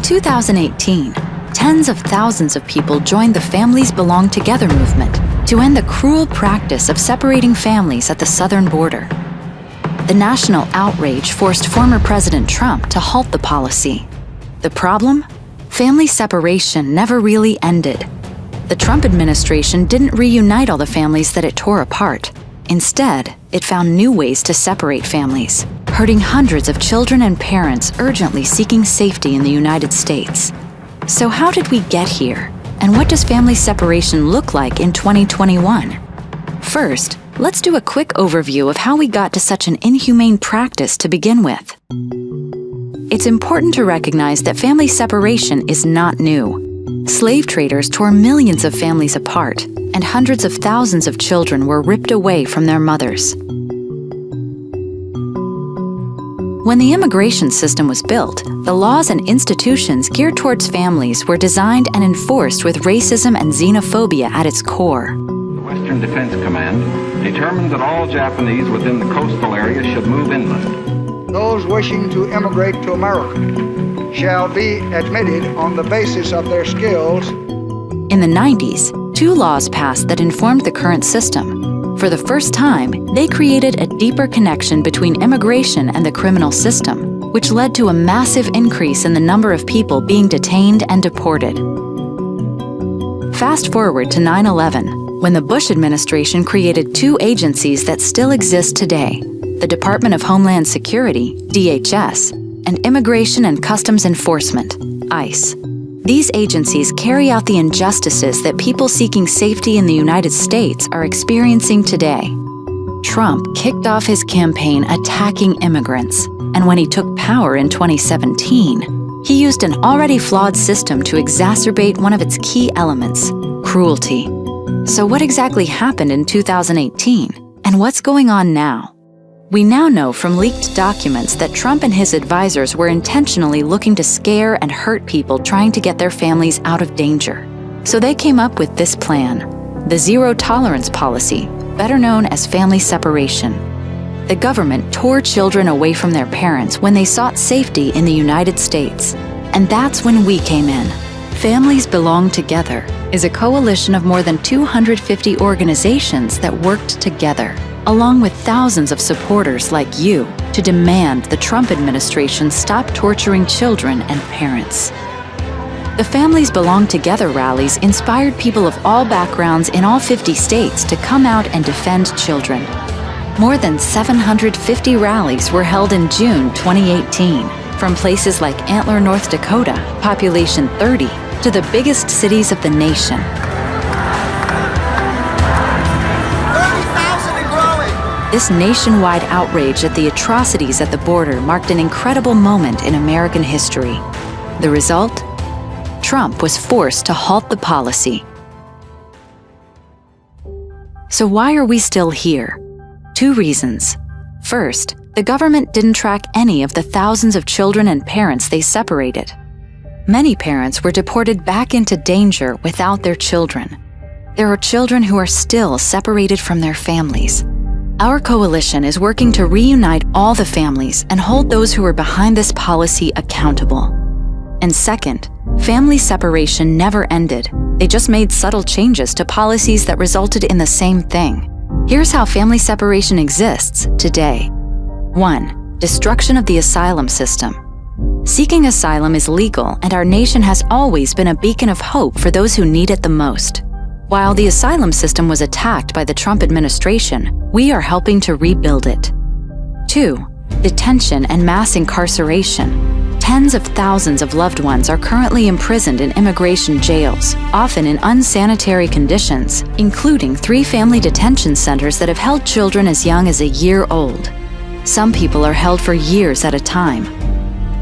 2018, tens of thousands of people joined the Families Belong Together movement to end the cruel practice of separating families at the southern border. The national outrage forced former President Trump to halt the policy. The problem? Family separation never really ended. The Trump administration didn't reunite all the families that it tore apart. Instead, it found new ways to separate families, hurting hundreds of children and parents urgently seeking safety in the United States. So how did we get here? And what does family separation look like in 2021? First, let's do a quick overview of how we got to such an inhumane practice to begin with. It's important to recognize that family separation is not new. Slave traders tore millions of families apart, and hundreds of thousands of children were ripped away from their mothers. When the immigration system was built, the laws and institutions geared towards families were designed and enforced with racism and xenophobia at its core. The Western Defense Command determined that all Japanese within the coastal area should move inland. Those wishing to immigrate to America shall be admitted on the basis of their skills. In the 90s, two laws passed that informed the current system. For the first time, they created a deeper connection between immigration and the criminal system, which led to a massive increase in the number of people being detained and deported. Fast forward to 9/11, when the Bush administration created two agencies that still exist today: the Department of Homeland Security, DHS, and Immigration and Customs Enforcement, ICE. These agencies carry out the injustices that people seeking safety in the United States are experiencing today. Trump kicked off his campaign attacking immigrants, and when he took power in 2017, he used an already flawed system to exacerbate one of its key elements: cruelty. So what exactly happened in 2018, and what's going on now? We now know from leaked documents that Trump and his advisors were intentionally looking to scare and hurt people trying to get their families out of danger. So they came up with this plan, the zero-tolerance policy, better known as family separation. The government tore children away from their parents when they sought safety in the United States. And that's when we came in. Families Belong Together is a coalition of more than 250 organizations that worked together, along with thousands of supporters like you, to demand the Trump administration stop torturing children and parents. The Families Belong Together rallies inspired people of all backgrounds in all 50 states to come out and defend children. More than 750 rallies were held in June 2018, from places like Antler, North Dakota, population 30, to the biggest cities of the nation. This nationwide outrage at the atrocities at the border marked an incredible moment in American history. The result? Trump was forced to halt the policy. So why are we still here? Two reasons. First, the government didn't track any of the thousands of children and parents they separated. Many parents were deported back into danger without their children. There are children who are still separated from their families. Our coalition is working to reunite all the families and hold those who are behind this policy accountable. And second, family separation never ended. They just made subtle changes to policies that resulted in the same thing. Here's how family separation exists today. 1. Destruction of the asylum system. Seeking asylum is legal, and our nation has always been a beacon of hope for those who need it the most. While the asylum system was attacked by the Trump administration, we are helping to rebuild it. 2. Detention and mass incarceration. Tens of thousands of loved ones are currently imprisoned in immigration jails, often in unsanitary conditions, including 3 family detention centers that have held children as young as a year old. Some people are held for years at a time.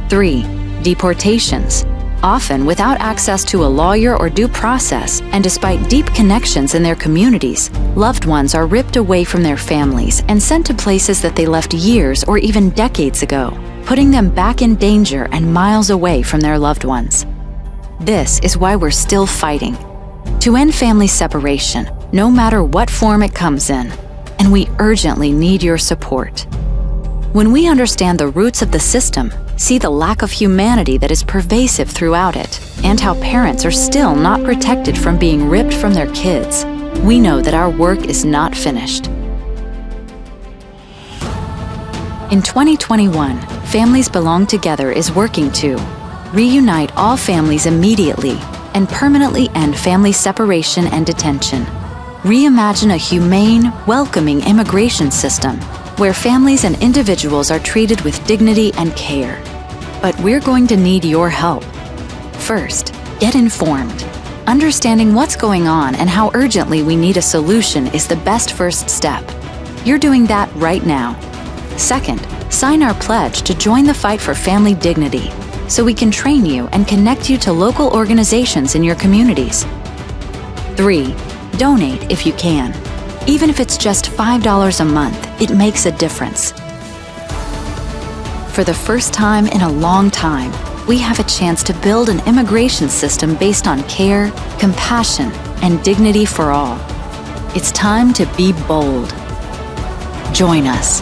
3. Deportations. Often without access to a lawyer or due process, and despite deep connections in their communities, loved ones are ripped away from their families and sent to places that they left years or even decades ago, putting them back in danger and miles away from their loved ones. This is why we're still fighting. To end family separation, no matter what form it comes in, and we urgently need your support. When we understand the roots of the system, see the lack of humanity that is pervasive throughout it, and how parents are still not protected from being ripped from their kids, we know that our work is not finished. In 2021, Families Belong Together is working to reunite all families immediately and permanently end family separation and detention. Reimagine a humane, welcoming immigration system where families and individuals are treated with dignity and care. But we're going to need your help. First, get informed. Understanding what's going on and how urgently we need a solution is the best first step. You're doing that right now. Second, sign our pledge to join the fight for family dignity so we can train you and connect you to local organizations in your communities. 3, donate if you can. Even if it's just $5 a month, it makes a difference. For the first time in a long time, we have a chance to build an immigration system based on care, compassion, and dignity for all. It's time to be bold. Join us.